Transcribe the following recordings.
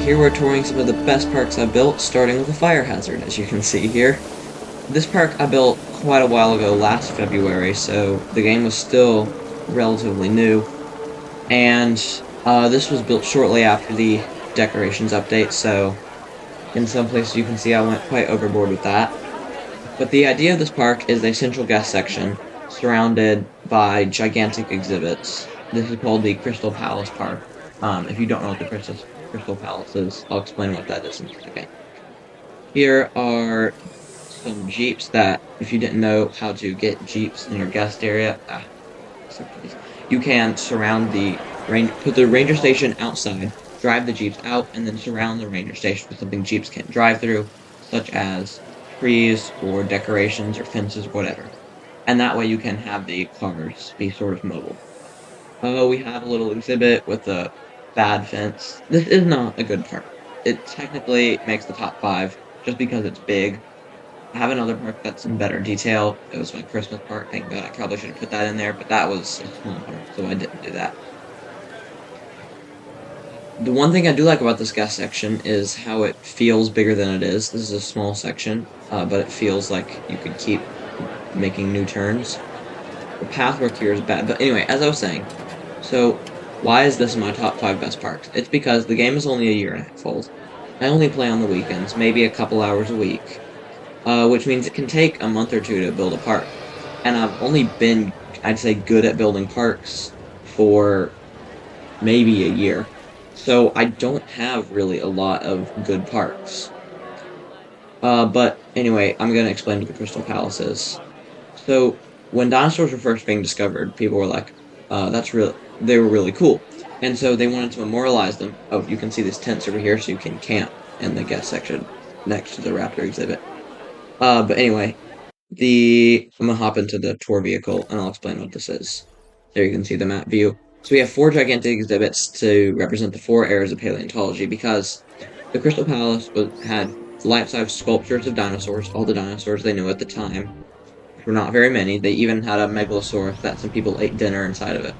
here we're touring some of the best parks I've built, starting with a fire hazard, as you can see here. This park I built quite a while ago, last February, so the game was still relatively new. And this was built shortly after the decorations update, so in some places you can see I went quite overboard with that. But the idea of this park is a central guest section surrounded by gigantic exhibits. This is called the Crystal Palace Park. If you don't know what the Crystal Palace is, I'll explain what that is in a second. Here are some Jeeps that, if you didn't know how to get Jeeps in your guest area, you can surround put the ranger station outside, drive the Jeeps out, and then surround the ranger station with something Jeeps can't drive through, such as trees or decorations or fences or whatever. And that way you can have the cars be sort of mobile. We have a little exhibit with a bad fence. This is not a good park. It technically makes the top 5 just because it's big. I have another park that's in better detail. It was my Christmas park. Thank God, I probably should have put that in there, but that was a small park, so I didn't do that. The one thing I do like about this guest section is how it feels bigger than it is. This is a small section, but it feels like you could keep making new turns. The pathwork here is bad, but anyway, as I was saying, so why is this my top 5 best parks? It's because the game is only a year and a half old. I only play on the weekends, maybe a couple hours a week. Which means it can take a month or two to build a park. And I've only been, I'd say, good at building parks for maybe a year. So I don't have really a lot of good parks. But anyway, I'm going to explain what the Crystal Palace is. So when dinosaurs were first being discovered, people were like, they were really cool. And so they wanted to memorialize them. Oh, you can see these tents over here, so you can camp in the guest section next to the raptor exhibit. But anyway, I'm gonna hop into the tour vehicle and I'll explain what this is. There you can see the map view. So we have 4 gigantic exhibits to represent the 4 eras of paleontology because the Crystal Palace had life-size sculptures of dinosaurs, all the dinosaurs they knew at the time, which were not very many. They even had a megalosaurus that some people ate dinner inside of it.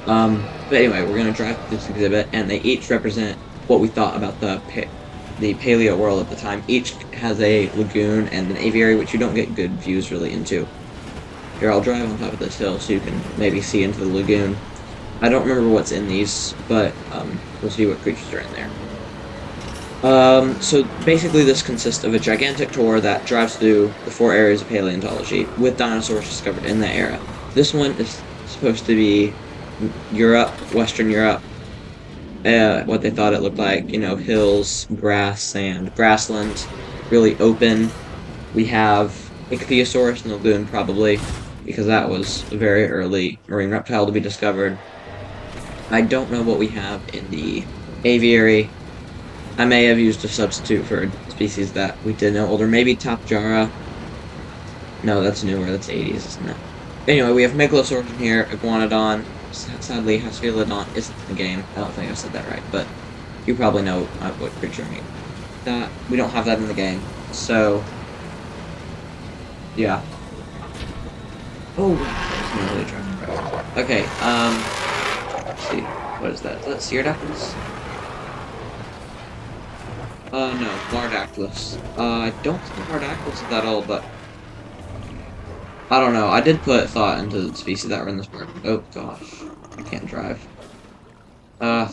But anyway, we're gonna drive through this exhibit, and they each represent what we thought about the paleo world at the time. Each has a lagoon and an aviary, which you don't get good views really into. Here, I'll drive on top of this hill so you can maybe see into the lagoon. I don't remember what's in these, but we'll see what creatures are in there. So basically this consists of a gigantic tour that drives through the 4 areas of paleontology with dinosaurs discovered in that era. This one is supposed to be Europe, Western Europe, what they thought it looked like, you know, hills, grass, sand, grasslands, really open. We have Ichthyosaurus in the lagoon, probably, because that was a very early marine reptile to be discovered. I don't know what we have in the aviary. I may have used a substitute for a species that we did know older, maybe Tapjara. No, that's newer, that's 80s, isn't it? Anyway, we have Megalosaurus in here, Iguanodon. Sadly, Haspilodon isn't in the game. I don't think I said that right, but you probably know what creature I mean. We don't have that in the game, so yeah. Oh, that's not really attractive. Okay, let's see. What is that? Is that Cerodactylus? No, Mardactylus. I don't think Mardactylus is that old, but I don't know. I did put thought into the species that were in this park. Oh gosh, I can't drive.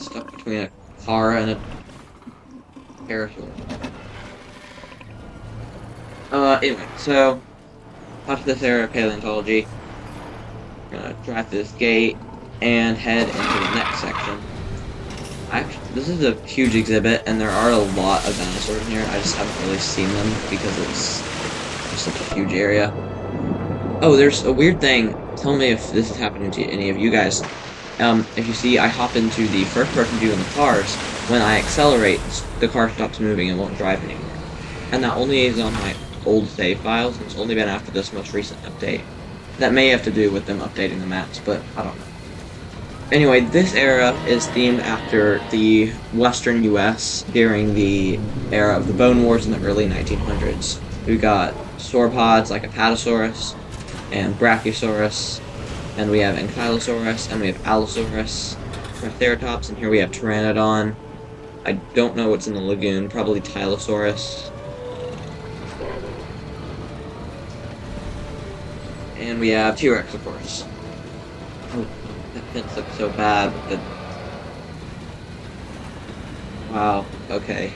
Stuck between a car and a parasaur. Anyway, so after this era of paleontology, we're gonna drive through this gate and head into the next section. Actually, this is a huge exhibit, and there are a lot of dinosaurs in here. I just haven't really seen them because it's just such a huge area. Oh, there's a weird thing. Tell me if this is happening to any of you guys. If you see, I hop into the first-person view in the cars. When I accelerate, the car stops moving and won't drive anymore. And that only is on my old save files. It's only been after this most recent update. That may have to do with them updating the maps, but I don't know. Anyway, this era is themed after the western US during the era of the Bone Wars in the early 1900s. We got sauropods like Apatosaurus and Brachiosaurus, and we have Ankylosaurus, and we have Allosaurus, Triceratops, and here we have Pteranodon. I don't know what's in the lagoon. Probably Tylosaurus. And we have T-Rex, of course. Oh, that fence looks so bad. Wow, okay.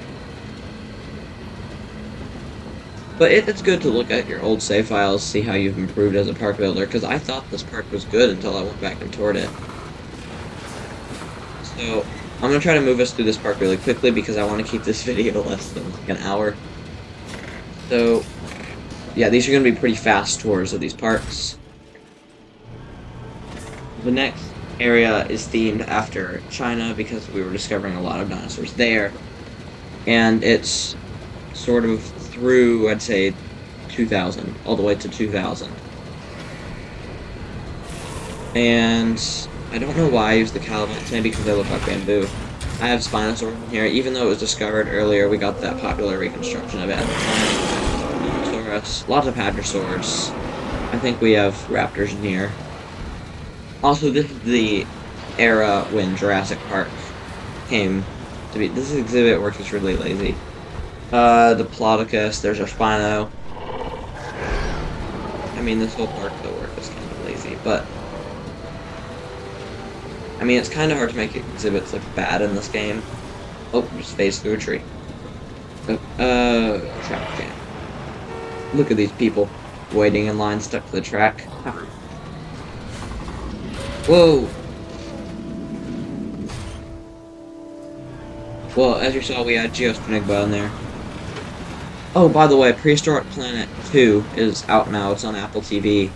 But it's good to look at your old save files, see how you've improved as a park builder, because I thought this park was good until I went back and toured it. So, I'm going to try to move us through this park really quickly because I want to keep this video less than like an hour. So, yeah, these are going to be pretty fast tours of these parks. The next area is themed after China because we were discovering a lot of dinosaurs there. And it's sort of through, I'd say, 2000, all the way to 2000. And I don't know why I used the Calamite, maybe because they look like bamboo. I have Spinosaurus in here, even though it was discovered earlier, we got that popular reconstruction of it at the time. Spinosaurus, lots of hadrosaurs. I think we have raptors in here. Also, this is the era when Jurassic Park came to be. This exhibit work is really lazy. Diplodocus, there's a Spino. I mean, this whole park, the work is kind of lazy, but I mean, it's kind of hard to make exhibits look bad in this game. Oh, just phased through a tree. Traffic jam. Look at these people waiting in line stuck to the track. Whoa! Well, as you saw, we had Geospinigba in there. Oh, by the way, Prehistoric Planet 2 is out now. It's on Apple TV.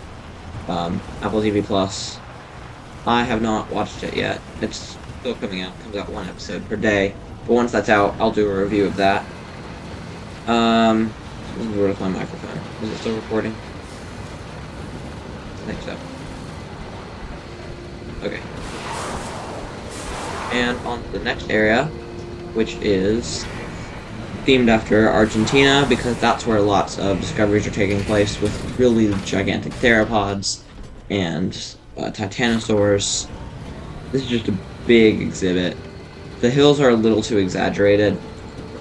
Apple TV Plus. I have not watched it yet. It's still coming out. It comes out one episode per day. But once that's out, I'll do a review of that. Where's my microphone? Is it still recording? I think so. Okay. And on to the next area, which is themed after Argentina, because that's where lots of discoveries are taking place with really gigantic theropods and titanosaurs. This is just a big exhibit. The hills are a little too exaggerated,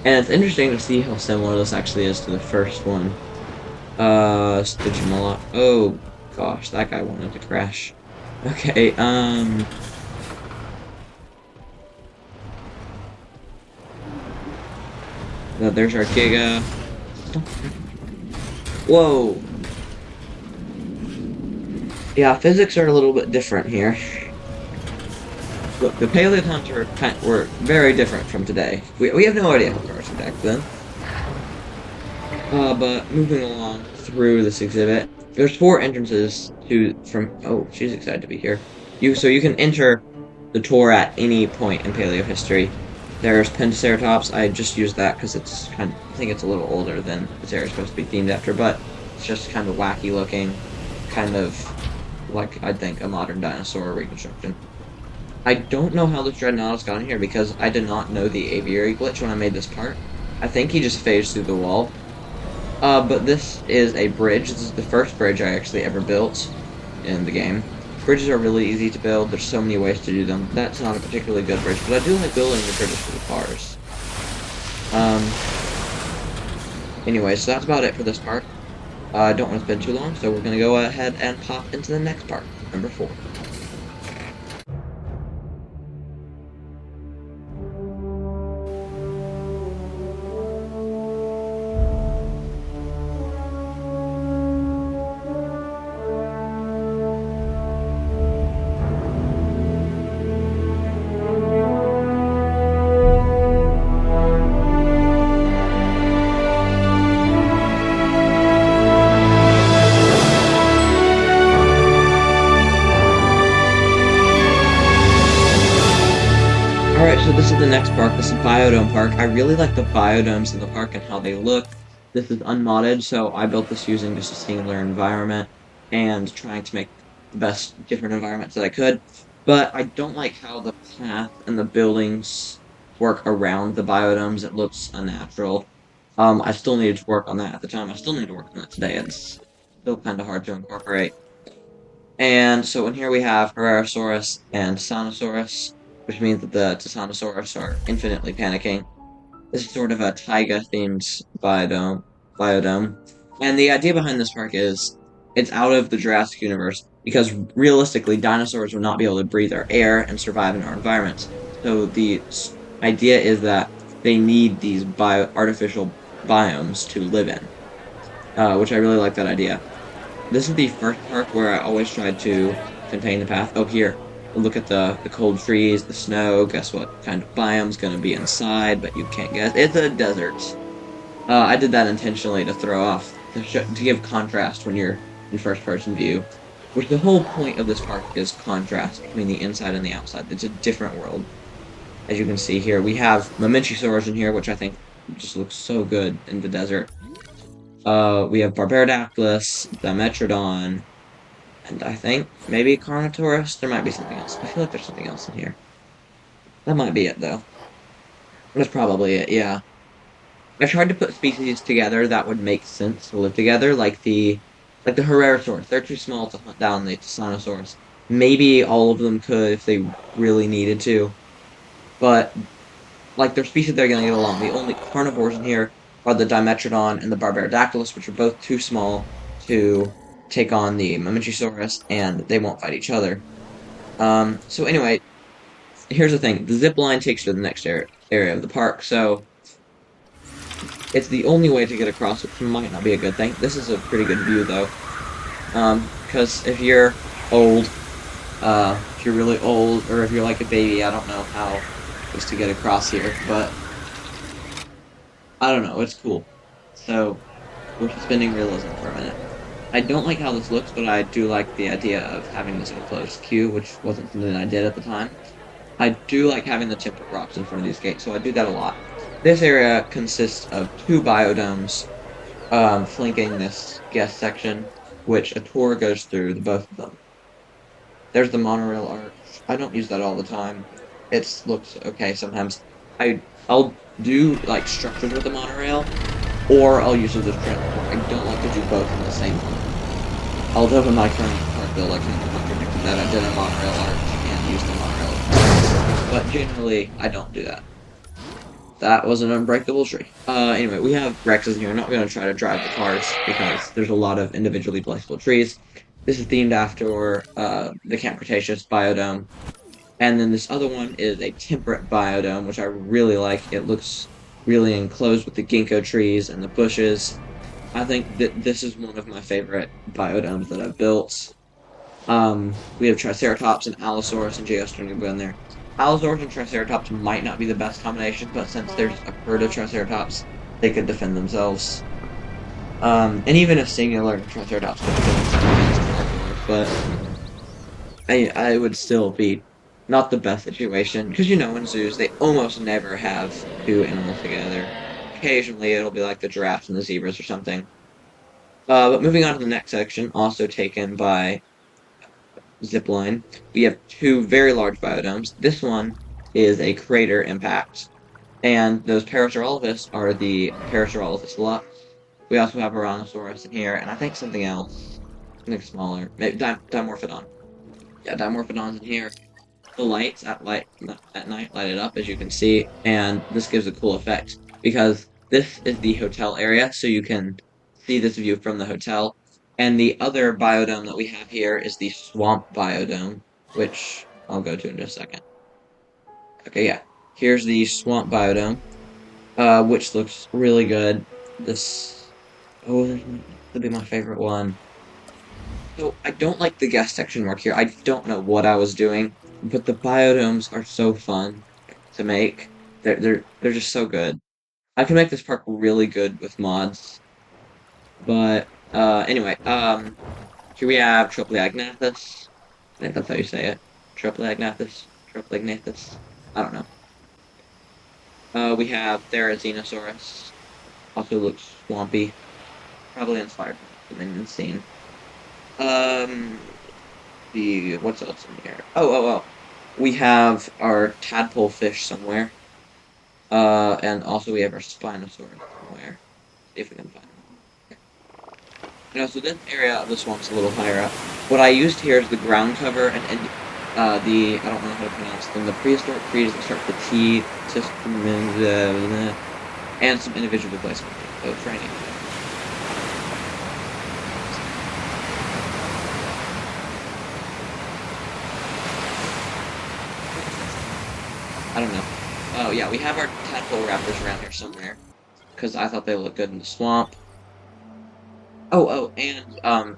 and it's interesting to see how similar this actually is to the first one. Stygimoloch. Oh gosh, that guy wanted to crash. Okay, there's our Giga. Whoa! Yeah, physics are a little bit different here. Look, the Paleontons were very different from today. We have no idea how cars were back then. But moving along through this exhibit, there's 4 entrances oh, she's excited to be here. So you can enter the tour at any point in paleo history. There's Pentaceratops. I just used that because it's I think it's a little older than this area is supposed to be themed after, but it's just kind of wacky looking, kind of like, I'd think, a modern dinosaur reconstruction. I don't know how the Dreadnoughtus got in here because I did not know the aviary glitch when I made this part. I think he just phased through the wall. But this is a bridge. This is the first bridge I actually ever built in the game. Bridges are really easy to build. There's so many ways to do them. That's not a particularly good bridge, but I do like building the bridges for the cars. Anyway, so that's about it for this part. I don't want to spend too long, so we're going to go ahead and pop into the next part, number 4. Alright, so this is the next park. This is Biodome Park. I really like the biodomes in the park and how they look. This is unmodded, so I built this using just a singular environment and trying to make the best different environments that I could. But I don't like how the path and the buildings work around the biodomes. It looks unnatural. I still needed to work on that at the time. I still need to work on that today. It's still kind of hard to incorporate. And so in here we have Herrerasaurus and Sinosaurus. which means that the Tyrannosaurus are infinitely panicking. This is sort of a taiga-themed biodome. And the idea behind this park is it's out of the Jurassic universe because realistically, dinosaurs would not be able to breathe our air and survive in our environments. So the idea is that they need these artificial biomes to live in, which I really like that idea. This is the first park where I always tried to contain the path. Oh, here. Look at the cold trees, the snow. Guess what kind of biome's gonna be inside, but you can't guess. It's a desert. I did that intentionally to throw off, to give contrast when you're in first-person view. Which the whole point of this park is contrast between the inside and the outside. It's a different world. As you can see here, we have Mamenchisaurus in here, which I think just looks so good in the desert. We have Barbaridactylus, Dimetrodon, and I think maybe Carnotaurus. There might be something else. I feel like there's something else in here. That might be it, though. That's probably it, yeah. I tried to put species together that would make sense to live together, like the Herrerasaurus. They're too small to hunt down the Tyrannosaurus. Maybe all of them could if they really needed to. But, like, they're species that are going to get along. The only carnivores in here are the Dimetrodon and the Barbaridactylus, which are both too small to take on the Mamenchisaurus, and they won't fight each other. So anyway, here's the thing. The zip line takes you to the next area of the park, so it's the only way to get across, which might not be a good thing. This is a pretty good view, though. Because if you're old, if you're really old, or if you're like a baby, I don't know how it's to get across here, but I don't know, it's cool. So, we're suspending realism for a minute. I don't like how this looks, but I do like the idea of having this enclosed queue, which wasn't something I did at the time. I do like having the temperate rocks in front of these gates, so I do that a lot. This area consists of 2 biodomes, flanking this guest section, which a tour goes through the both of them. There's the monorail arch. I don't use that all the time. It looks okay sometimes. I'll do like structures with the monorail, or I'll use it as transport. I don't like to do both in the same one. Although in my current park build, I kind of contradicted that. I did a monorail arch and used the monorail, but generally I don't do that. That was an unbreakable tree. Anyway, we have Rexes here. I'm not going to try to drive the cars because there's a lot of individually placeable trees. This is themed after the Camp Cretaceous biodome. And then this other one is a temperate biodome, which I really like. It looks really enclosed with the ginkgo trees and the bushes. I think that this is one of my favorite biodomes that I've built. We have Triceratops and Allosaurus and Geosternible in there. Allosaurus and Triceratops might not be the best combination, but since there's a herd of Triceratops, they could defend themselves. And even a singular Triceratops could defend themselves, but I would still be not the best situation, because in zoos, they almost never have 2 animals together. Occasionally, it'll be like the giraffes and the zebras or something. But moving on to the next section, also taken by zipline, we have 2 very large biodomes. This one is a crater impact, and those Parasaurolophus are the Parasaurolophus Lux. We also have Tyrannosaurus in here, and I think something else, something smaller, maybe Dimorphodon. Yeah, Dimorphodon's in here. The lights at night light it up, as you can see, and this gives a cool effect, because this is the hotel area, so you can see this view from the hotel. And the other biodome that we have here is the swamp biodome, which I'll go to in just a second. Okay, yeah. Here's the swamp biodome, which looks really good. This would be my favorite one. So, I don't like the guest section mark here. I don't know what I was doing, but the biodomes are so fun to make. They're just so good. I can make this park really good with mods. But, anyway, here we have Tropliagnathus. I think that's how you say it. Tropliagnathus? Tropliagnathus? I don't know. We have Therizinosaurus. Also looks swampy. Probably inspired from the minion scene. What's else in here? Oh. We have our tadpole fish somewhere. And also we have our Spinosaurus somewhere. See if we can find them. So this area of the swamp's a little higher up. What I used here is the ground cover and I don't know how to pronounce them, the prehistoric creatures that start with the T, and some individual placement of training. I don't know. Oh yeah, we have our tadpole raptors around here somewhere, because I thought they looked good in the swamp. Oh, and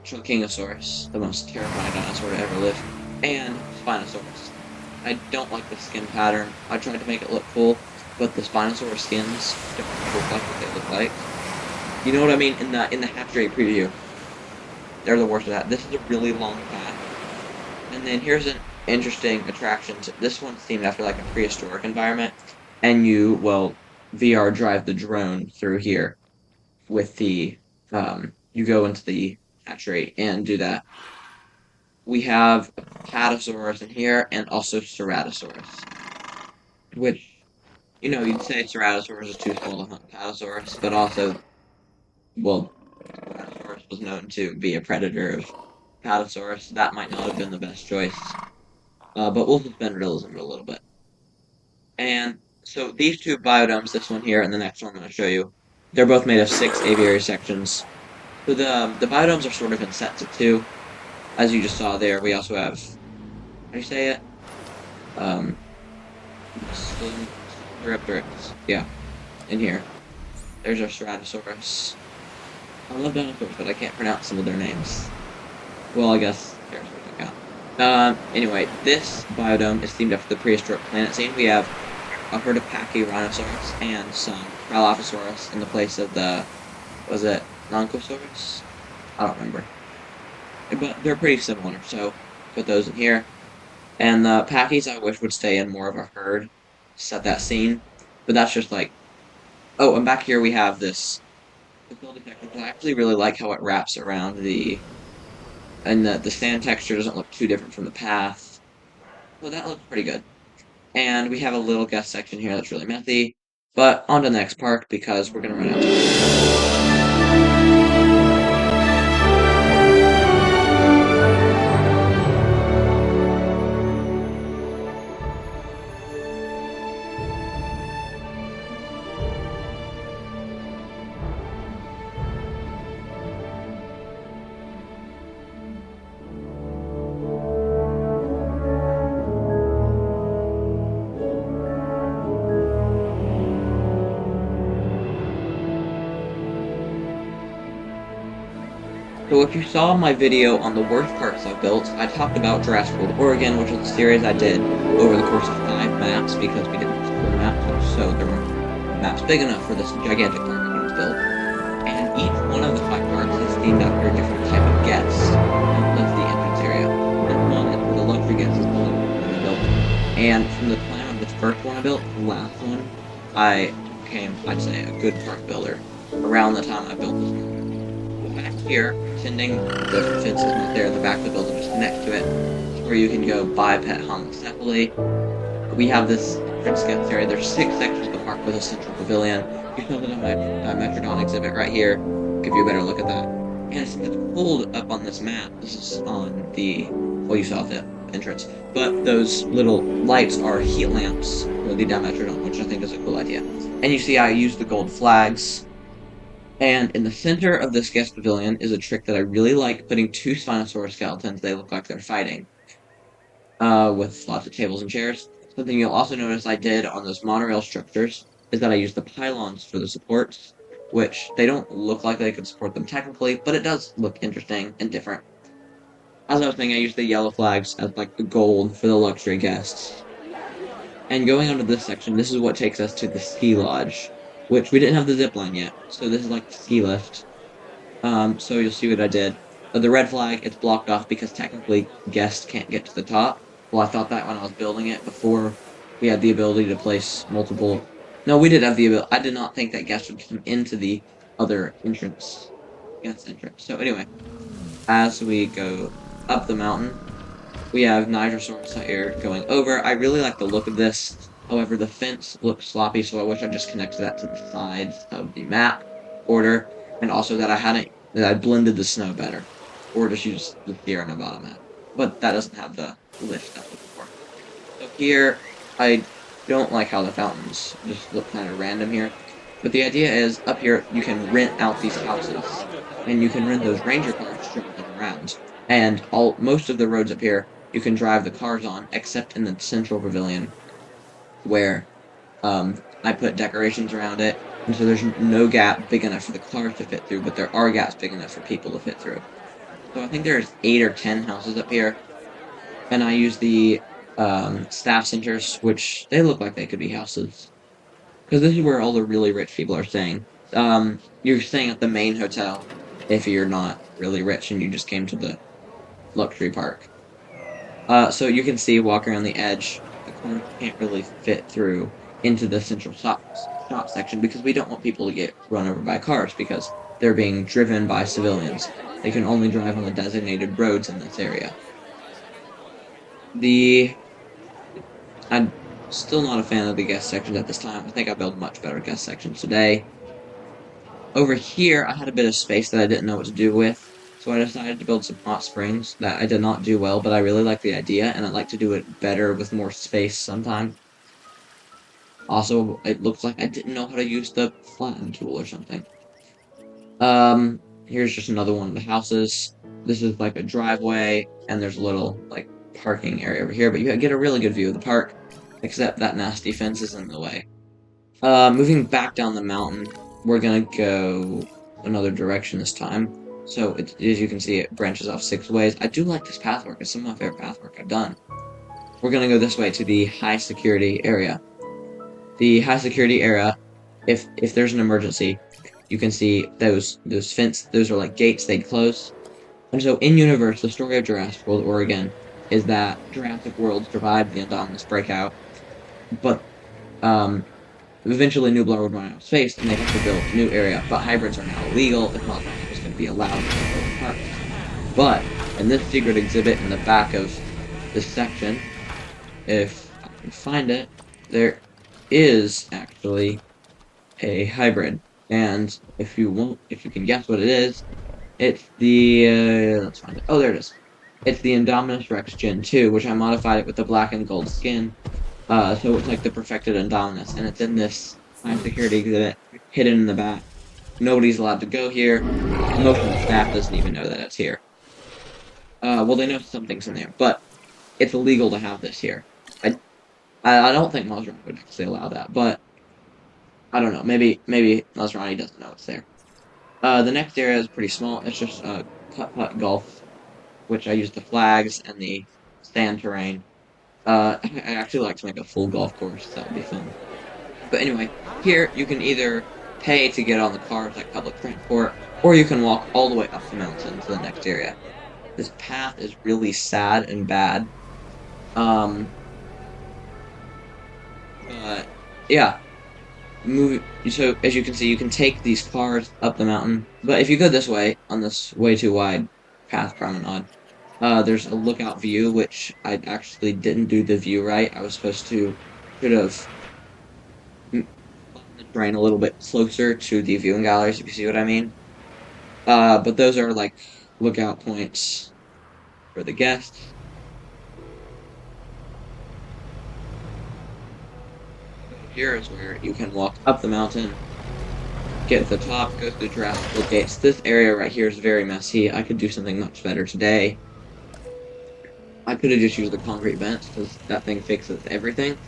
Trichinosaurus, the most terrifying dinosaur to ever live, and Spinosaurus. I don't like the skin pattern. I tried to make it look cool, but the Spinosaurus skins don't look like what they look like. You know what I mean? In the hatchery preview, they're the worst of that. This is a really long path, and then here's an interesting attraction. This one's themed after like a prehistoric environment, and you VR drive the drone through here with the you go into the hatchery and do that. We have Patasaurus in here and also Ceratosaurus, which, you'd say Ceratosaurus is too small to hunt Patasaurus, but also, Ceratosaurus was known to be a predator of Patasaurus. That might not have been the best choice, but we'll suspend realism a little bit. And so these two biodomes, this one here and the next one I'm going to show you, they're both made of 6 aviary sections. So the biodomes are sort of in sets of 2. As you just saw there, we also have, how do you say it? Slinceratops. Yeah, in here. There's our Ceratosaurus. I love dinosaurs, but I can't pronounce some of their names. Well, I guess pterosaurs don't count. Anyway, this biodome is themed after the prehistoric planet scene. We have a herd of Pachyrhinosaurus and some Paralaphosaurus in the place of the, was it Noncosaurus? I don't remember. But they're pretty similar, so put those in here. And the Pachy's I wish would stay in more of a herd, set that scene. But that's just like, oh, and back here we have this fill detector. I actually really like how it wraps around and the sand texture doesn't look too different from the path. Well, that looks pretty good. And we have a little guest section here that's really messy. But on to the next park because we're gonna run out of time. So if you saw my video on the worst parks I've built, I talked about Jurassic World Oregon, which was a series I did over the course of 5 maps because we didn't have full maps, so there weren't maps big enough for this gigantic park I was built. And each one of the 5 parks is themed after a different type of guest, and that's the entrance area. And one for the luxury guests is the one I built. And from the time of the first one I built to the last one, I became, I'd say, a good park builder around the time I built this one. Back here, pretending the fence is not there in the back of the building, just next to it, where you can go biped homocephaly. We have this entrance guest area. There's 6 sections of the park with a central pavilion. You saw the Dimetrodon exhibit right here. Give you a better look at that. And it's pulled up on this map. This is on the, well, you saw the entrance. But those little lights are heat lamps for the Dimetrodon, which I think is a cool idea. And you see I used the gold flags. And in the center of this guest pavilion is a trick that I really like, putting 2 Spinosaurus skeletons. They look like they're fighting, with lots of tables and chairs. Something you'll also notice I did on those monorail structures is that I used the pylons for the supports, which they don't look like they could support them technically, but it does look interesting and different. As I was saying, I used the yellow flags as like the gold for the luxury guests. And going on to this section, this is what takes us to the ski lodge, which we didn't have the zip line yet, so this is like the ski lift. So you'll see what I did. The red flag, it's blocked off because technically guests can't get to the top. Well, I thought that when I was building it before we had the ability to place multiple... No, we did have the ability. I did not think that guests would come into the other entrance. Guest entrance. So anyway, as we go up the mountain, we have Nigrosaurus here going over. I really like the look of this. However, the fence looks sloppy, so I wish I just connected that to the sides of the map order, and also that I blended the snow better, or just used the Sierra Nevada map. But that doesn't have the lift that I look for. So here, I don't like how the fountains just look kind of random here. But the idea is, up here, you can rent out these houses. And you can rent those ranger cars to drive them around. And most of the roads up here, you can drive the cars on, except in the central pavilion, where I put decorations around it. And so there's no gap big enough for the cars to fit through, but there are gaps big enough for people to fit through. So I think there's 8 or 10 houses up here, and I use the staff centers, which they look like they could be houses. Because this is where all the really rich people are staying. You're staying at the main hotel if you're not really rich and you just came to the luxury park. So you can see walking around the edge, the cars can't really fit through into the central shop section because we don't want people to get run over by cars because they're being driven by civilians. They can only drive on the designated roads in this area. I'm still not a fan of the guest sections at this time. I think I built much better guest sections today. Over here, I had a bit of space that I didn't know what to do with, so I decided to build some hot springs that I did not do well, but I really like the idea, and I'd like to do it better with more space sometime. Also, it looks like I didn't know how to use the flatten tool or something. Here's just another one of the houses. This is like a driveway, and there's a little, like, parking area over here, but you get a really good view of the park, except that nasty fence is in the way. Moving back down the mountain, we're gonna go another direction this time. So, as you can see, it branches off 6 ways. I do like this pathwork. It's some of my favorite pathwork I've done. We're gonna go this way to the high security area. The high security area, if there's an emergency, you can see those those are like gates they'd close. And so in universe, the story of Jurassic World Oregon is that Jurassic World survived the Indominus breakout, but eventually Nublar would run out of space and they have to build a new area. But hybrids are now illegal, if not it's going to be allowed in the park. But in this secret exhibit in the back of this section, if I can find it, there is actually a hybrid. And if you can guess what it is, it's the, let's find it. Oh, there it is. It's the Indominus Rex Gen 2, which I modified it with the black and gold skin. So it's like the perfected Indominus, and it's in this high security exhibit, hidden in the back. Nobody's allowed to go here. Most of the staff doesn't even know that it's here. Well, they know something's in there, but it's illegal to have this here. I don't think Maserati would actually allow that, but I don't know. Maybe Maserati doesn't know it's there. The next area is pretty small. It's just putt-putt golf, which I use the flags and the sand terrain. I actually like to make a full golf course. That would be fun. But anyway, here you can either pay to get on the cars like public transport, or you can walk all the way up the mountain to the next area. This path is really sad and bad. But yeah. So as you can see, you can take these cars up the mountain, but if you go this way on this way too wide path promenade, there's a lookout view, which I actually didn't do the view right. I was supposed to should have the terrain a little bit closer to the viewing galleries, if you see what I mean. But those are like lookout points for the guests. Here is where you can walk up the mountain, get to the top, go through the Jurassic World gates. This area right here is very messy. I could do something much better today. I could have just used the concrete vents, because that thing fixes everything.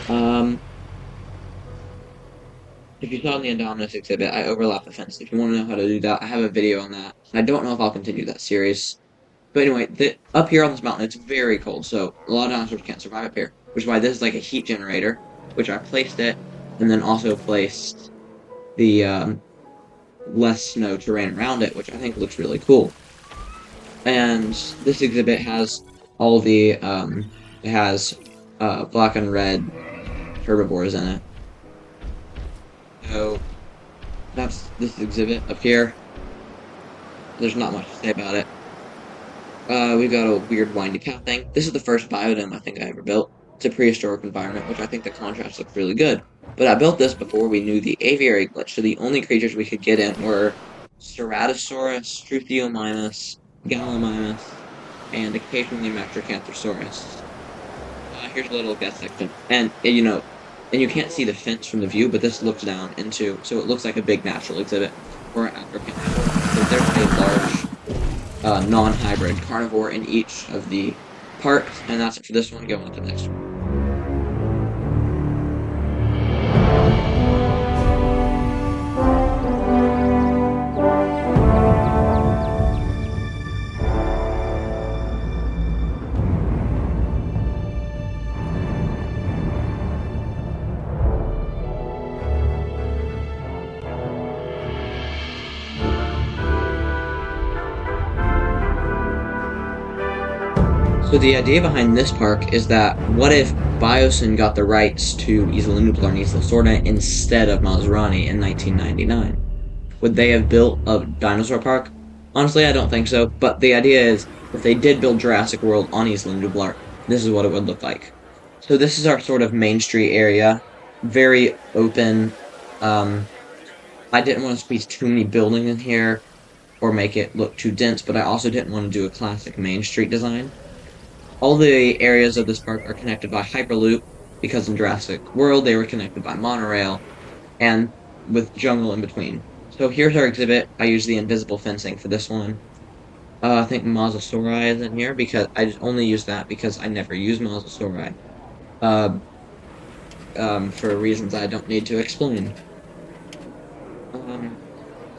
If you saw in the Indominus exhibit, I overlapped the fence. If you want to know how to do that, I have a video on that. I don't know if I'll continue that series. But anyway, up here on this mountain, it's very cold, so a lot of dinosaurs can't survive up here. Which is why this is like a heat generator, which I placed it, and then also placed the less snow terrain around it, which I think looks really cool. And this exhibit has all the, it has black and red herbivores in it. So, that's this exhibit up here. There's not much to say about it. We've got a weird windy path thing. This is the first biodome I think I ever built. It's a prehistoric environment, which I think the contrast looks really good. But I built this before we knew the aviary glitch, so the only creatures we could get in were Ceratosaurus, Struthiomimus, Gallimimus, and occasionally Metracanthosaurus. Here's a little guest section, and you know, and you can't see the fence from the view, but this looks down into, so it looks like a big natural exhibit or an African animal. So there's a large non-hybrid carnivore in each of the parks, and that's it for this one. Go on to the next one. So the idea behind this park is that what if Biosyn got the rights to Isla Nublar and Isla Sorna instead of Maserati in 1999? Would they have built a dinosaur park? Honestly, I don't think so, but the idea is, if they did build Jurassic World on Isla Nublar, this is what it would look like. So this is our sort of Main Street area, very open. I didn't want to squeeze too many buildings in here, or make it look too dense, but I also didn't want to do a classic Main Street design. All the areas of this park are connected by Hyperloop, because in Jurassic World they were connected by monorail, and with jungle in between. So here's our exhibit. I use the invisible fencing for this one. I think Mosasauri is in here, because I just only use that because I never use Mosasauri. For reasons I don't need to explain.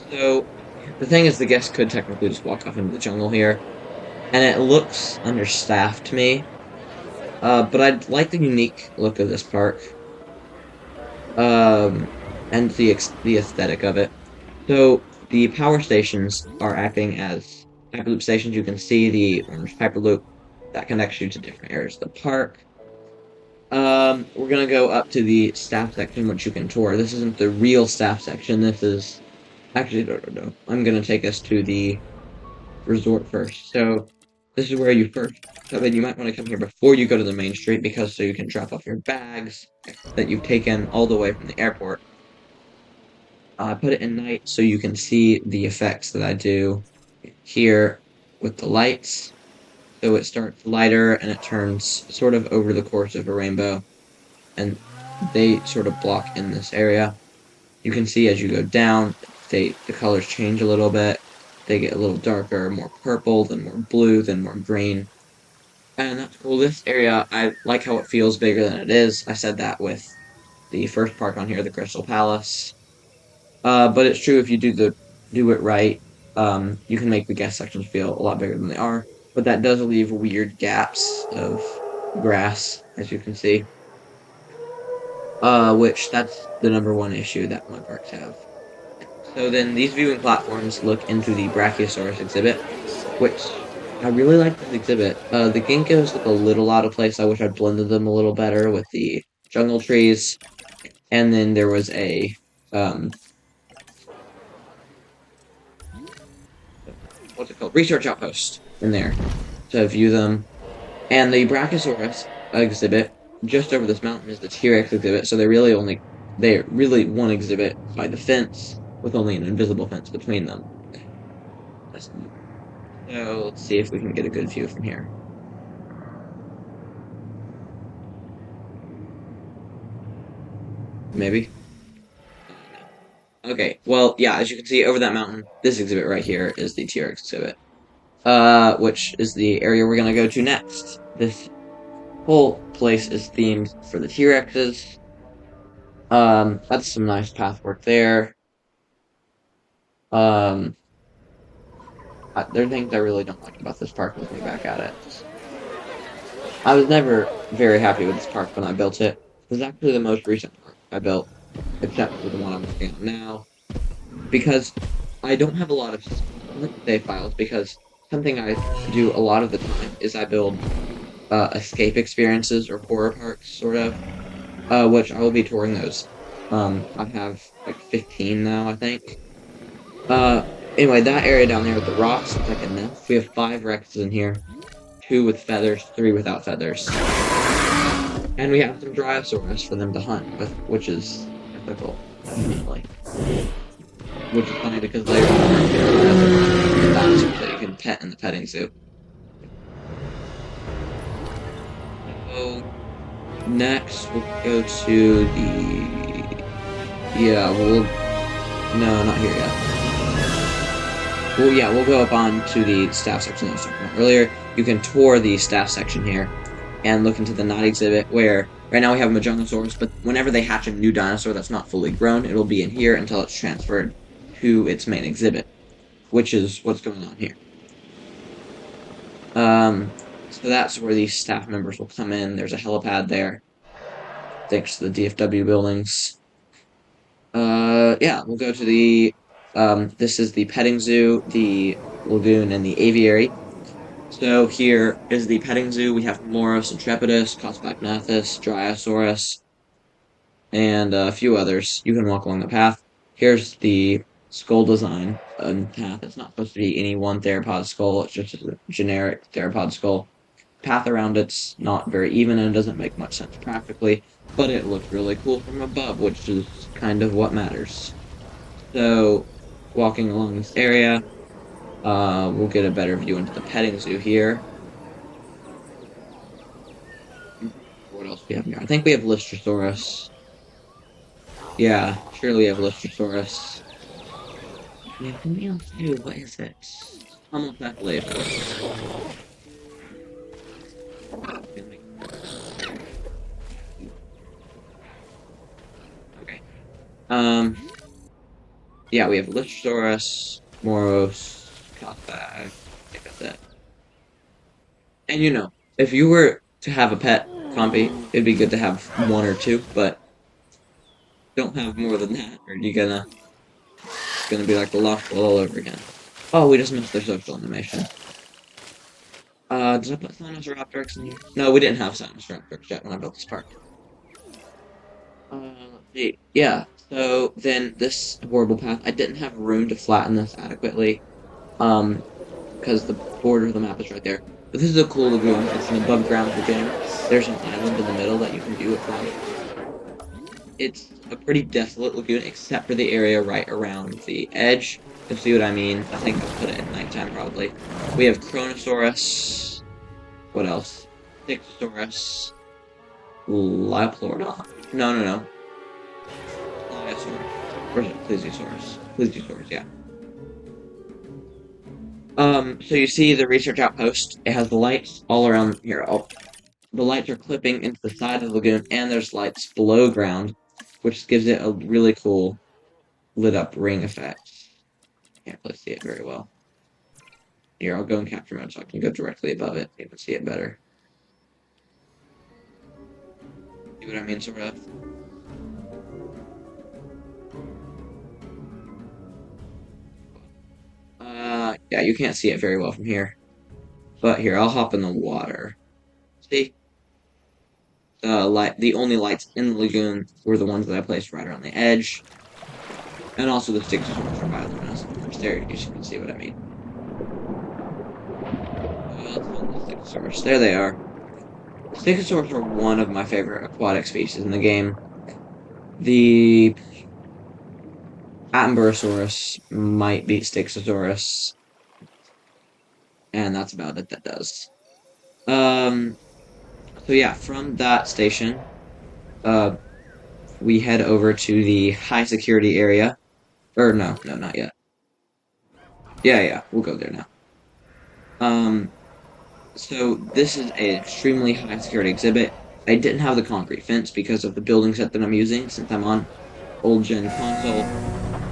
So, the thing is, the guests could technically just walk off into the jungle here, and it looks understaffed to me. But I like the unique look of this park, and the aesthetic of it. So the power stations are acting as Hyperloop stations. You can see the orange Hyperloop that connects you to different areas of the park. We're gonna go up to the staff section, which you can tour. This isn't the real staff section. This is actually no. I'm gonna take us to the resort first. So this is where you first. So then you might want to come here before you go to the main street, because so you can drop off your bags that you've taken all the way from the airport. I put it in night so you can see the effects that I do here with the lights. So it starts lighter and it turns sort of over the course of a rainbow, and they sort of block in this area. You can see as you go down, the colors change a little bit. They get a little darker, more purple, then more blue, then more green. And that's cool. This area, I like how it feels bigger than it is. I said that with the first park on here, the Crystal Palace. But it's true, if you do it right, you can make the guest sections feel a lot bigger than they are. But that does leave weird gaps of grass, as you can see. Which that's the #1 issue that my parks have. So then these viewing platforms look into the Brachiosaurus exhibit, which I really like this exhibit. The ginkgos look a little out of place. I wish I'd blended them a little better with the jungle trees. And then there was a what's it called? Research outpost in there to view them. And the Brachiosaurus exhibit just over this mountain is the T-Rex exhibit. So they're really one exhibit by the fence with only an invisible fence between them. So let's see if we can get a good view from here. Maybe. Okay, well, yeah, as you can see over that mountain, this exhibit right here is the T-Rex exhibit. Which is the area we're gonna go to next. This whole place is themed for the T-Rexes. That's some nice pathwork there. There are things I really don't like about this park looking back at it. I was never very happy with this park when I built it. It was actually the most recent park I built, except for the one I'm working on now. Because I don't have a lot of save files, because something I do a lot of the time is I build escape experiences or horror parks, sort of, which I will be touring those. I have like 15 now, I think. Anyway, that area down there with the rocks looks like a nest. We have 5 Rexes in here. 2 with feathers, 3 without feathers. And we have some Dryosaurus for them to hunt with, which is difficult, definitely. Which is funny because they are dinosaurs that you can pet in the petting zoo. So, Next, we'll go to the... Yeah, no, not here yet. Well, yeah, we'll go up on to the staff section that I was talking about earlier. You can tour the staff section here and look into the Knot exhibit, where right now we have Mojonosaurus, but whenever they hatch a new dinosaur that's not fully grown, it'll be in here until it's transferred to its main exhibit, which is what's going on here. So that's where these staff members will come in. There's a helipad there, thanks to the DFW buildings. Yeah, we'll go to the, this is the petting zoo, the lagoon, and the aviary. So here is the petting zoo. We have Moros intrepidus, Cospacognathus, Dryosaurus, and a few others. You can walk along the path. Here's the skull design path. It's not supposed to be any one theropod skull. It's just a generic theropod skull. Path around it's not very even and it doesn't make much sense practically, but it looks really cool from above, which is kind of what matters. So, walking along this area, we'll get a better view into the petting zoo here. What else do we have here? I think we have Lystrosaurus. Yeah, surely we have Lystrosaurus. We have something else too. What is it? Homocephalosaurus. Okay. Yeah, we have Lystrosaurus, Moros, Cospag. I think that's it. And you know, if you were to have a pet, Compy, it'd be good to have one or two, but don't have more than that, or you're gonna be like the lost all over again. Oh, we just missed their social animation. Did I put Sinosauropteryx in here? No, we didn't have Sinosauropteryx yet when I built this park. Let's see. Yeah, so then this horrible path, I didn't have room to flatten this adequately, because the border of the map is right there. But this is a cool lagoon. It's an above ground lagoon. There's an island in the middle that you can view it from. It's a pretty desolate lagoon, except for the area right around the edge. You'll see what I mean. I think I'll put it at nighttime, probably. We have Kronosaurus. What else? Dictosaurus. Liopleurodon. No. Pliosaurus. Where's it? Plesiosaurus. Plesiosaurus, yeah. So you see the research outpost. It has the lights all around here. Oh, the lights are clipping into the side of the lagoon, and there's lights below ground, which gives it a really cool lit up ring effect. Can't really see it very well. Here, I'll go in capture mode so I can go directly above it. You can see it better. See what I mean, sort of? Yeah, you can't see it very well from here. But here, I'll hop in the water. See? The only lights in the lagoon were the ones that I placed right around the edge. And also the sticks from bioluminescence. There, you can see what I mean. There they are. Stegosaurs are one of my favorite aquatic species in the game. The Attenborosaurus might beat Stegosaurus. And that's about it that does. So yeah, from that station, we head over to the high security area. Or no, not yet. Yeah, we'll go there now. So this is an extremely high security exhibit. I didn't have the concrete fence because of the building set that I'm using, since I'm on old gen console.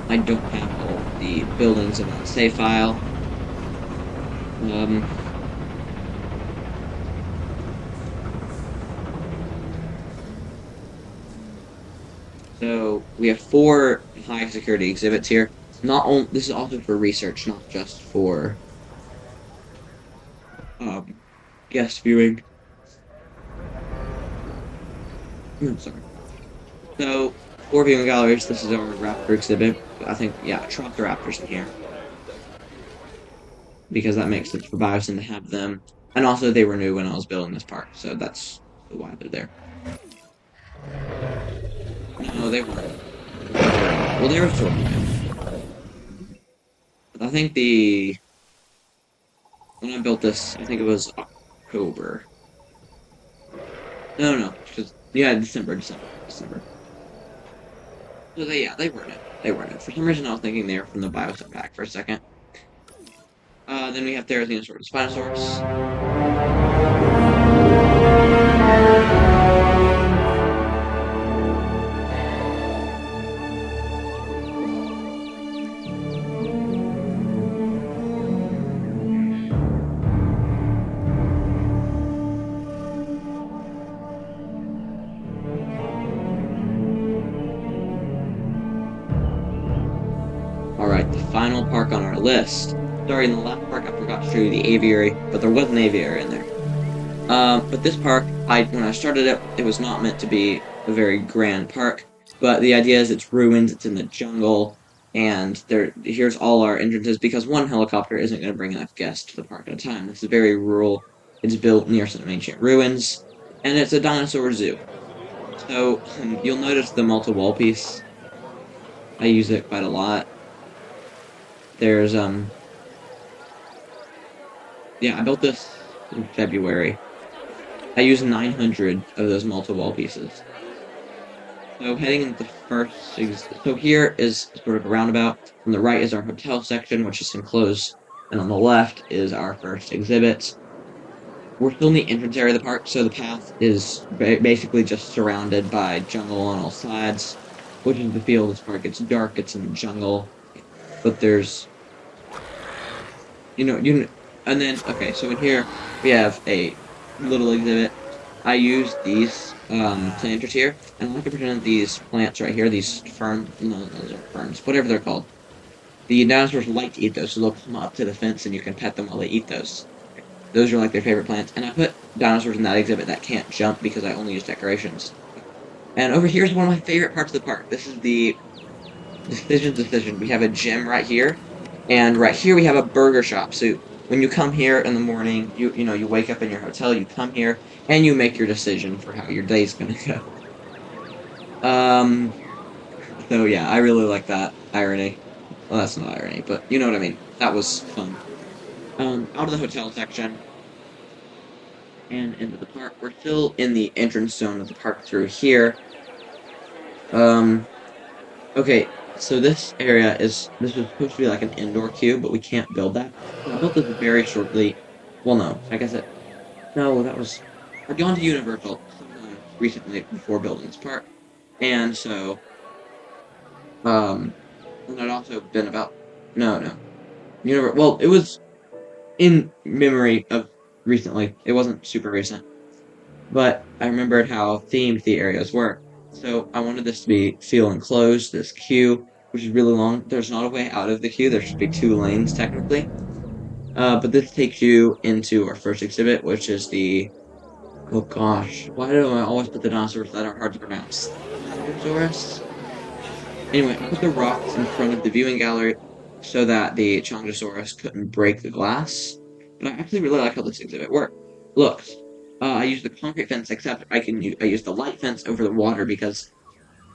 I don't have all the buildings in that save file. So we have 4 high security exhibits here. This is also for research, not just for guest viewing. Sorry. So 4 viewing galleries. This is our raptor exhibit. I think, yeah, trump the raptors in here because that makes sense for Biosyn to have them, and also they were new when I was building this park, so that's why they're there. No, they weren't. Well, they were sort of. I think when I built this, I think it was October. No, because Yeah, December. So they weren't it. They weren't it. For some reason, I was thinking they were from the Biosyn pack for a second. Then we have Therizinosaurus and Spinosaurus. Alright, the final park on our list. Sorry, in the last park I forgot to show you the aviary, but there was an aviary in there. But this park, when I started it, it was not meant to be a very grand park. But the idea is it's ruined, it's in the jungle, and here's all our entrances because one helicopter isn't going to bring enough guests to the park at a time. It's very rural. It's built near some ancient ruins, and it's a dinosaur zoo. So you'll notice the multi-wall piece. I use it quite a lot. There's yeah, I built this in February. I used 900 of those multi-wall pieces. So heading into the so here is sort of a roundabout. On the right is our hotel section, which is enclosed, and on the left is our first exhibit. We're still in the entrance area of the park, so the path is basically just surrounded by jungle on all sides, which is the feel of this park. It's dark, it's in the jungle, but there's, and then, okay, so in here we have a little exhibit. I use these planters here, and I like to pretend these plants right here, these ferns, no, those are ferns, whatever they're called. The dinosaurs like to eat those, so they'll come up to the fence and you can pet them while they eat those. Those are like their favorite plants, and I put dinosaurs in that exhibit that can't jump because I only use decorations. And over here is one of my favorite parts of the park. This is the decision. We have a gym right here, and right here we have a burger shop. So when you come here in the morning, you wake up in your hotel, you come here, and you make your decision for how your day's gonna go. So yeah, I really like that irony. Well, that's not irony, but you know what I mean. That was fun. Out of the hotel section and into the park. We're still in the entrance zone of the park through here. Okay, so this was supposed to be like an indoor queue, but we can't build that. So I built this very shortly. Well, no, I guess no, that was, I'd gone to Universal sometime recently before building this park. And so, um, and I'd also been about, no, well, it was in memory of recently. It wasn't super recent. But I remembered how themed the areas were. So I wanted this to feel enclosed, this queue, which is really long. There's not a way out of the queue, there should be two lanes technically. But this takes you into our first exhibit, which is oh gosh, why do I always put the dinosaurs that are hard to pronounce? Chongosaurus? Anyway, I put the rocks in front of the viewing gallery so that the Chongosaurus couldn't break the glass. But I actually really like how this exhibit works. Look, I use the concrete fence, except I use the light fence over the water because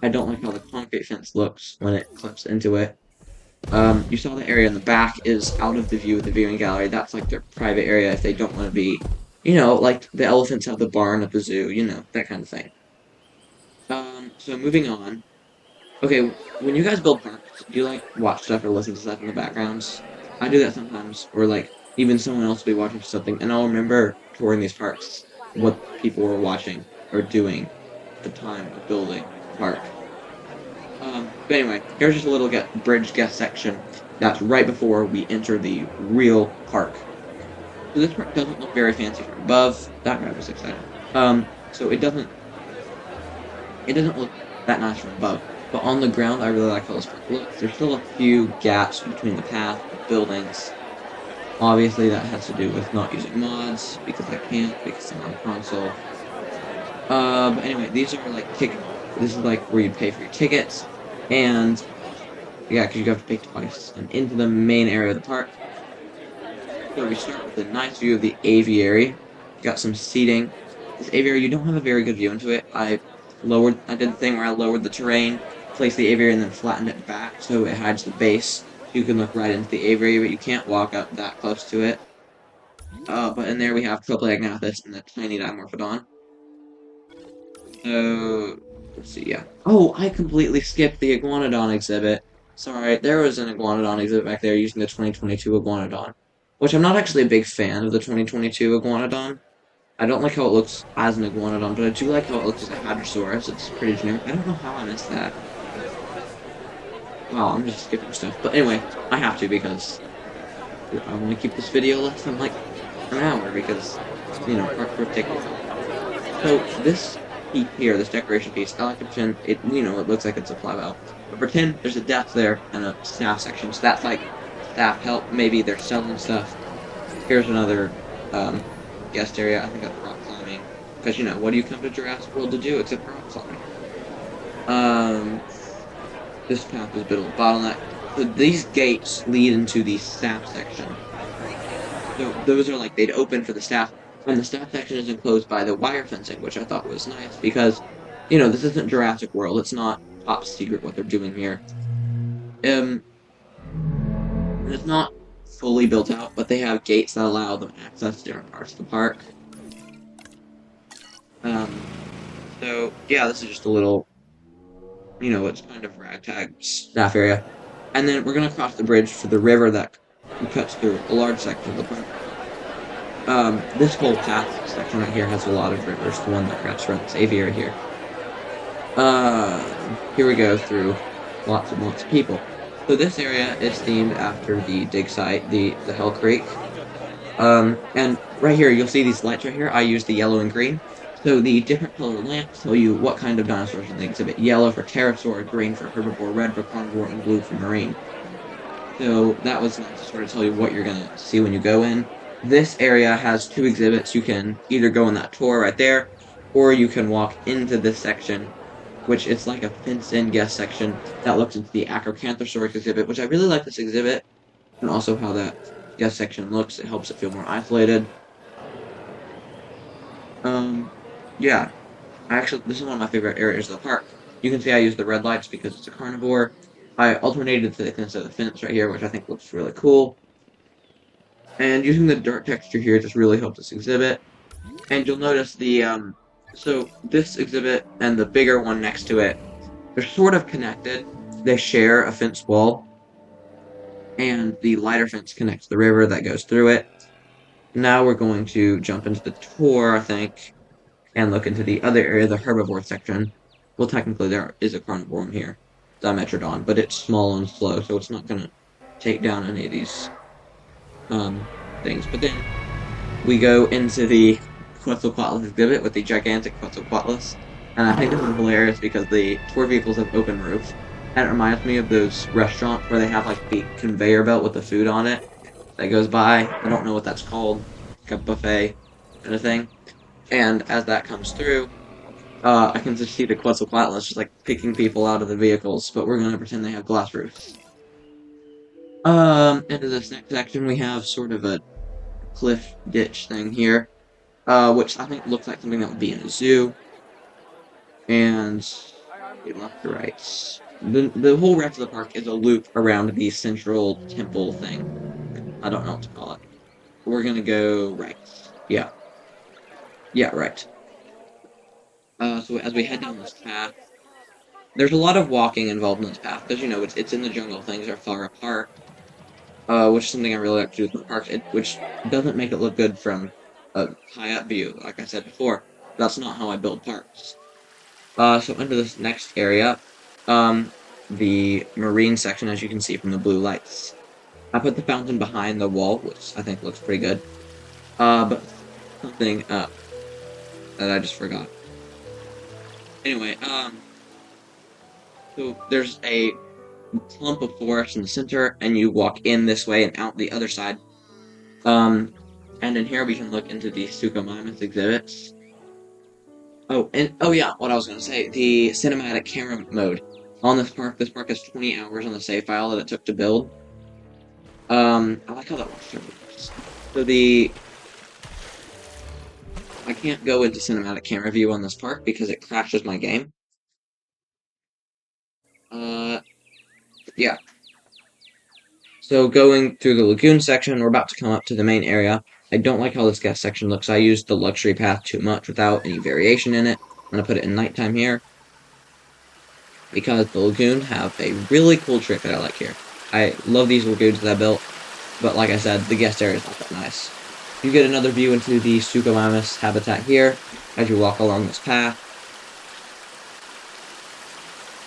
I don't like how the concrete fence looks when it clips into it. You saw the area in the back is out of the view of the viewing gallery. That's like their private area if they don't want to be, like the elephants have the barn at the zoo, that kind of thing. So moving on. Okay, when you guys build parks, do you like watch stuff or listen to stuff in the backgrounds? I do that sometimes, or like even someone else will be watching something, and I'll remember touring these parks what people were watching or doing at the time of building the park. But anyway, here's just a little bridge guest section that's right before we enter the real park. So this park doesn't look very fancy from above. That guy was excited. So it doesn't look that nice from above. But on the ground, I really like how this park looks. There's still a few gaps between the path, the buildings. Obviously, that has to do with not using mods, because I can't, because I'm on console. But anyway, these are like this is like where you pay for your tickets, and yeah, because you have to pay twice, and into the main area of the park. So we start with a nice view of the aviary. Got some seating. This aviary, you don't have a very good view into it. I did the thing where I lowered the terrain, placed the aviary, and then flattened it back so it hides the base. You can look right into the aviary, but you can't walk up that close to it. But in there we have Troplagnathus and the tiny Dimorphodon. So, let's see, yeah. Oh, I completely skipped the Iguanodon exhibit. Sorry, there was an Iguanodon exhibit back there using the 2022 Iguanodon, which I'm not actually a big fan of the 2022 Iguanodon. I don't like how it looks as an Iguanodon, but I do like how it looks as a Hadrosaurus. It's pretty generic. I don't know how I missed that. Wow, I'm just skipping stuff. But anyway, I have to because I want to keep this video less than like an hour because, you know, we're taking. So this piece here, this decoration piece, I like to pretend it, you know, it looks like it's a plowbow. But pretend there's a desk there and a staff section. So that's like staff help. Maybe they're selling stuff. Here's another guest area. I think that's rock climbing. Because, you know, what do you come to Jurassic World to do except rock climbing? This path is a bit of a bottleneck. So these gates lead into the staff section. So those are like, they'd open for the staff. And the staff section is enclosed by the wire fencing, which I thought was nice because, you know, this isn't Jurassic World. It's not top secret what they're doing here. It's not fully built out, but they have gates that allow them access to different parts of the park. So yeah, this is just a little, you know, it's kind of ragtag staff area. And then we're gonna cross the bridge for the river that cuts through a large section of the park. This whole path section right here has a lot of rivers, the one that wraps around this aviary here. Here we go through lots and lots of people. So this area is themed after the dig site, the Hell Creek. And right here, you'll see these lights right here. I use the yellow and green. So the different color lamps tell you what kind of dinosaurs in the exhibit. Yellow for pterosaur, green for herbivore, red for carnivore, and blue for marine. So that was nice to sort of tell you what you're gonna see when you go in. This area has two exhibits. You can either go on that tour right there, or you can walk into this section, which is like a fenced-in guest section that looks into the Acrocanthosaurus exhibit, which I really like this exhibit, and also how that guest section looks. It helps it feel more isolated. Yeah. Actually, this is one of my favorite areas of the park. You can see I use the red lights because it's a carnivore. I alternated the thickness of the fence right here, which I think looks really cool. And using the dirt texture here just really helped this exhibit. And you'll notice the, so this exhibit and the bigger one next to it, they're sort of connected. They share a fence wall. And the lighter fence connects the river that goes through it. Now we're going to jump into the tour, I think, and look into the other area, the herbivore section. Well, technically there is a carnivore in here, Dimetrodon, but it's small and slow, so it's not gonna take down any of these things. But then we go into the Quetzalcoatlus exhibit with the gigantic Quetzalcoatlus, and I think this is hilarious because the tour vehicles have open roofs, and it reminds me of those restaurants where they have like the conveyor belt with the food on it that goes by. I don't know what that's called, like a buffet kind of thing. And as that comes through, I can just see the Quetzalcoatlus just like picking people out of the vehicles, but we're gonna pretend they have glass roofs. Into this next section, we have sort of a cliff ditch thing here, which I think looks like something that would be in a zoo. And left to right. The whole rest of the park is a loop around the central temple thing. I don't know what to call it. We're gonna go right. Yeah. Yeah, right. So as we head down this path, there's a lot of walking involved in this path, because, you know, it's in the jungle, things are far apart, which is something I really like to do with the parks, which doesn't make it look good from a high-up view, like I said before. That's not how I build parks. So into this next area, the marine section, as you can see from the blue lights. I put the fountain behind the wall, which I think looks pretty good. But something, that I just forgot. Anyway, so there's a clump of forest in the center, and you walk in this way and out the other side. And in here we can look into the Suchomimus exhibits. Oh, and oh yeah, what I was gonna say, the cinematic camera mode on this park. This park has 20 hours on the save file that it took to build. I like how that works. So I can't go into cinematic camera view on this park because it crashes my game. Yeah. So going through the lagoon section, we're about to come up to the main area. I don't like how this guest section looks. I used the luxury path too much without any variation in it. I'm gonna put it in nighttime here because the lagoon have a really cool trick that I like here. I love these lagoons that I built, but like I said, the guest area is not that nice. You get another view into the Suchomimus habitat here as you walk along this path.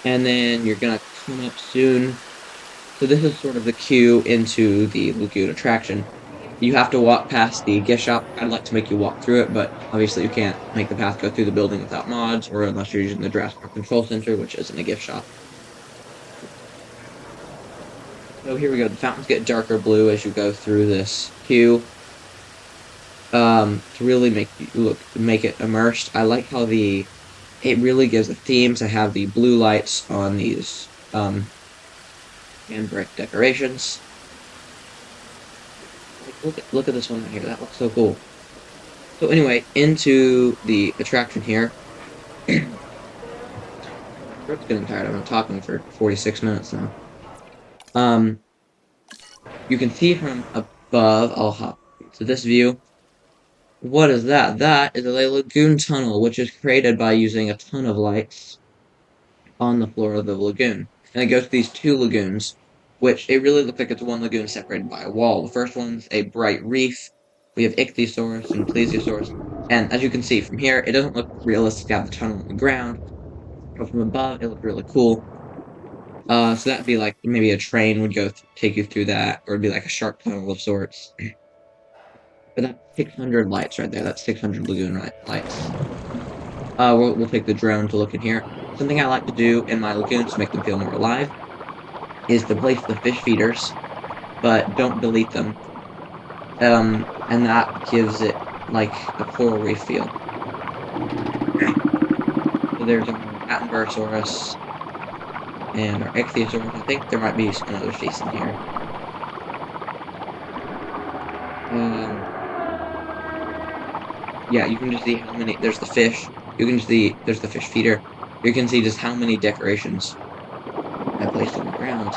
And then you're gonna come up soon. So this is sort of the queue into the lagoon attraction. You have to walk past the gift shop. I'd like to make you walk through it, but obviously you can't make the path go through the building without mods, or unless you're using the Jurassic World Control Center, which isn't a gift shop. So here we go. The fountains get darker blue as you go through this queue. To really make it immersed. I like how it really gives a theme to have the blue lights on these handbrick decorations. Look at this one right here. That looks so cool. So anyway, into the attraction here. Throat's getting tired. I've been talking for 46 minutes now. You can see from above. I'll hop to this view. What is that? That is a lagoon tunnel, which is created by using a ton of lights on the floor of the lagoon. And it goes to these two lagoons, which it really looks like it's one lagoon separated by a wall. The first one's a bright reef. We have Ichthyosaurus and Plesiosaurus. And as you can see from here, it doesn't look realistic to have the tunnel on the ground. But from above, it looked really cool. So that'd be like maybe a train would take you through that, or it'd be like a shark tunnel of sorts. But that's 600 lights right there. That's 600 lagoon lights. We'll take the drone to look in here. Something I like to do in my lagoons to make them feel more alive is to place the fish feeders, but don't delete them. And that gives it like a coral reef feel. So there's our Attenborosaurus and our Ichthyosaurus. I think there might be another species in here. Yeah, you can just see how many. There's the fish. You can see there's the fish feeder. You can see just how many decorations I placed on the ground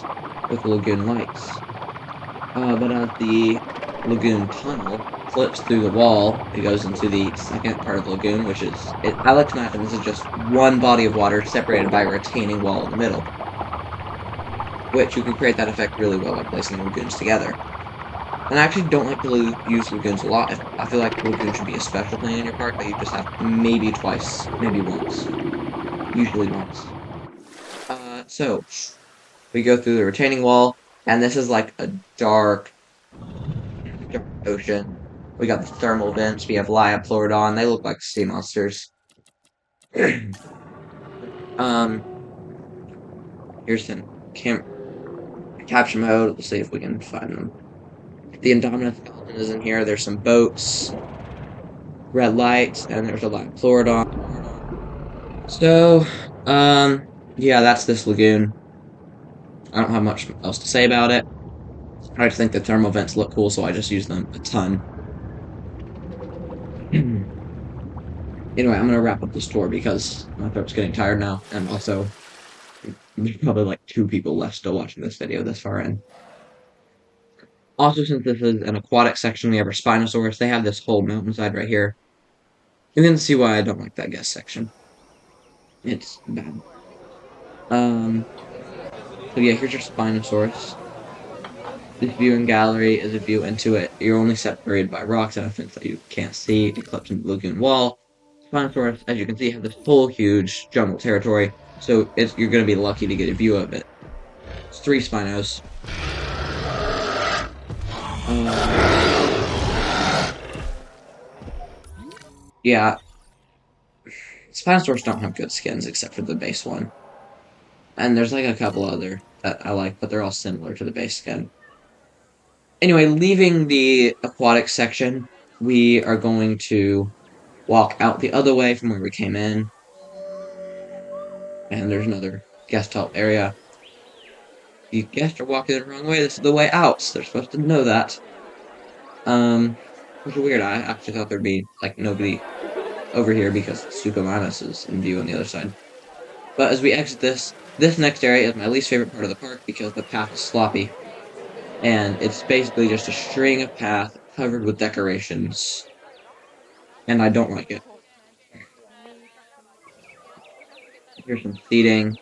with the lagoon lights. But as the lagoon tunnel flips through the wall, it goes into the second part of the lagoon, which is I like to imagine this is just one body of water separated by a retaining wall in the middle, which you can create that effect really well by placing lagoons together. And I actually don't like to use lagoons a lot. I feel like lagoons should be a special thing in your park that you just have maybe twice, maybe once. Usually once. So, we go through the retaining wall, and this is like a dark ocean. We got the thermal vents, we have Liapleurodon, they look like sea monsters. Here's some capture mode. Let's see if we can find them. The Indominus skeleton is in here. There's some boats, red lights, and there's a Liapleurodon. So, yeah, that's this lagoon. I don't have much else to say about it. I just think the thermal vents look cool, so I just use them a ton. Anyway, I'm gonna wrap up this tour because my throat's getting tired now, and also there's probably like 2 people left still watching this video this far in. Also, since this is an aquatic section, we have our Spinosaurus. They have this whole mountainside right here. You can see why I don't like that guest section. It's bad. So yeah, here's your Spinosaurus. This viewing gallery is a view into it. You're only separated by rocks and a fence that you can't see. It clips into the lagoon wall. Spinosaurus, as you can see, have this whole huge jungle territory, so you're going to be lucky to get a view of it. It's 3 Spinos. Yeah, Spinosaurus don't have good skins except for the base one. And there's like a couple other that I like, but they're all similar to the base skin. Anyway, leaving the aquatic section, we are going to walk out the other way from where we came in. And there's another guest help area. The guests are walking the wrong way. This is the way out. So they're supposed to know that. Which is weird. I actually thought there'd be like nobody over here because Suchomimus is in view on the other side. But as we exit this next area is my least favorite part of the park because the path is sloppy. And it's basically just a string of path covered with decorations. And I don't like it. Here's some seating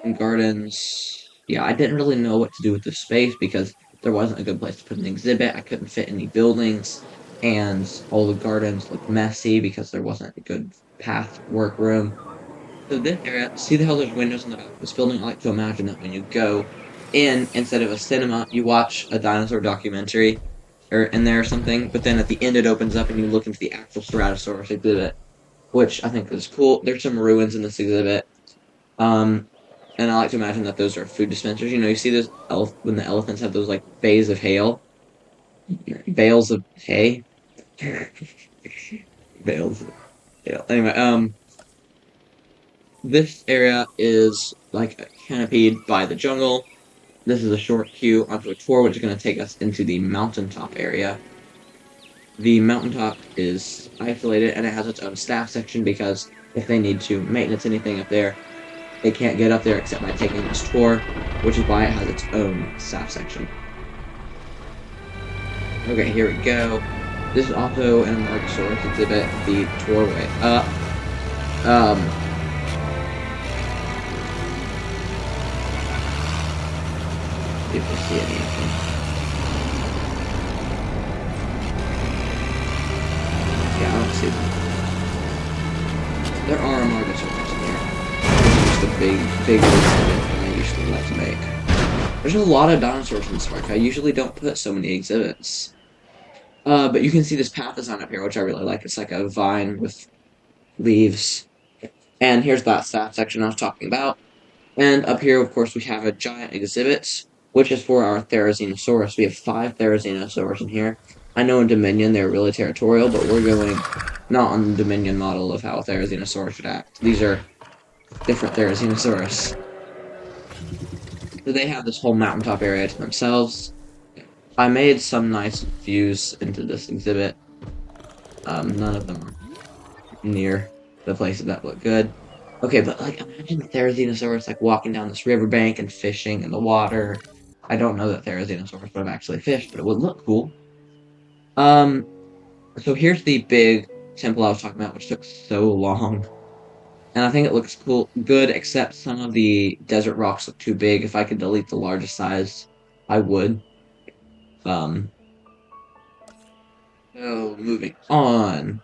and gardens. Yeah, I didn't really know what to do with this space because there wasn't a good place to put an exhibit. I couldn't fit any buildings, and all the gardens looked messy because there wasn't a good path workroom. So this area, see how there's windows in the back of this building? I like to imagine that when you go in, instead of a cinema, you watch a dinosaur documentary or in there or something, but then at the end it opens up and you look into the actual Ceratosaurus exhibit, which I think is cool. There's some ruins in this exhibit. Um, and I like to imagine that those are food dispensers. You know, you see those when the elephants have those like bays of hail, bales of hay, bales of hail. Anyway, this area is like canopied by the jungle. This is a short queue onto a tour, which is going to take us into the mountaintop area. The mountaintop is isolated and it has its own staff section because if they need to maintenance anything up there, they can't get up there except by taking this tour, which is why it has its own staff section. Okay, here we go. This is also an Archosaurus exhibit, the tourway up. If we see anything. Yeah, I don't see them. There are Archosaurus in here. This is just a big exhibit that I usually like to make. There's a lot of dinosaurs in this park. I usually don't put so many exhibits. But you can see this path design up here, which I really like. It's like a vine with leaves. And here's that staff section I was talking about. And up here, of course, we have a giant exhibit, which is for our Therizinosaurus. We have 5 Therizinosaurs in here. I know in Dominion they're really territorial, but we're going not on the Dominion model of how a Therizinosaurus should act. These are different Therizinosaurus. So they have this whole mountaintop area to themselves. I made some nice views into this exhibit. None of them are near the places that look good. Okay, but like imagine the Therizinosaurus like walking down this riverbank and fishing in the water. I don't know that Therizinosaurus would have actually fished, but it would look cool. So here's the big temple I was talking about, which took so long. And I think it looks good, except some of the desert rocks look too big. If I could delete the largest size, I would. So moving on.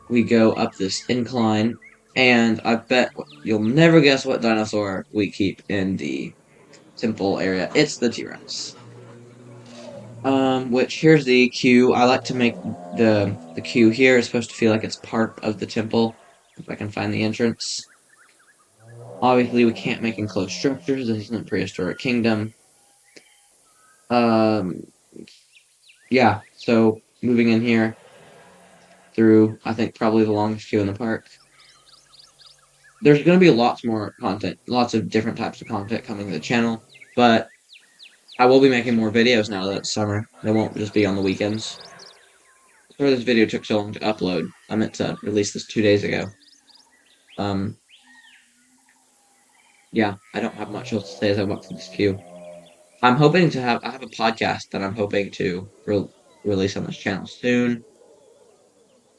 We go up this incline, and I bet you'll never guess what dinosaur we keep in the temple area. It's the T-Rex. Which here's the queue. I like to make the queue here is supposed to feel like it's part of the temple. If I can find the entrance. Obviously, we can't make enclosed structures. This isn't prehistoric kingdom. Yeah. So moving in here through, I think probably the longest queue in the park. There's going to be lots more content, lots of different types of content coming to the channel, but I will be making more videos now that it's summer. They won't just be on the weekends. Sorry this video took so long to upload. I meant to release this 2 days ago. Yeah, I don't have much else to say as I walk through this queue. I'm hoping to I have a podcast that I'm hoping to release on this channel soon.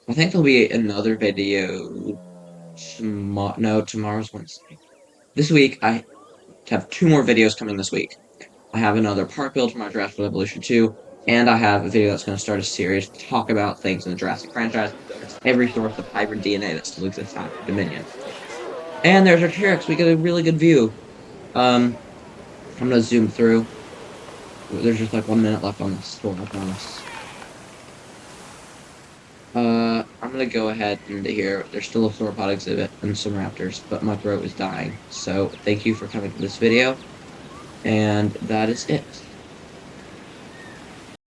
I think there'll be another video no, tomorrow's Wednesday. This week, I have 2 more videos coming this week. I have another park build for my Jurassic World Evolution 2, and I have a video that's going to start a series to talk about things in the Jurassic franchise. There's every source of hybrid DNA that still exists out of Dominion. And there's our T-Rex. We get a really good view. I'm going to zoom through. There's just like 1 minute left on this tour, I promise. I'm going to go ahead into here. There's still a sauropod exhibit and some raptors, but my throat is dying. So thank you for coming to this video. And that is it.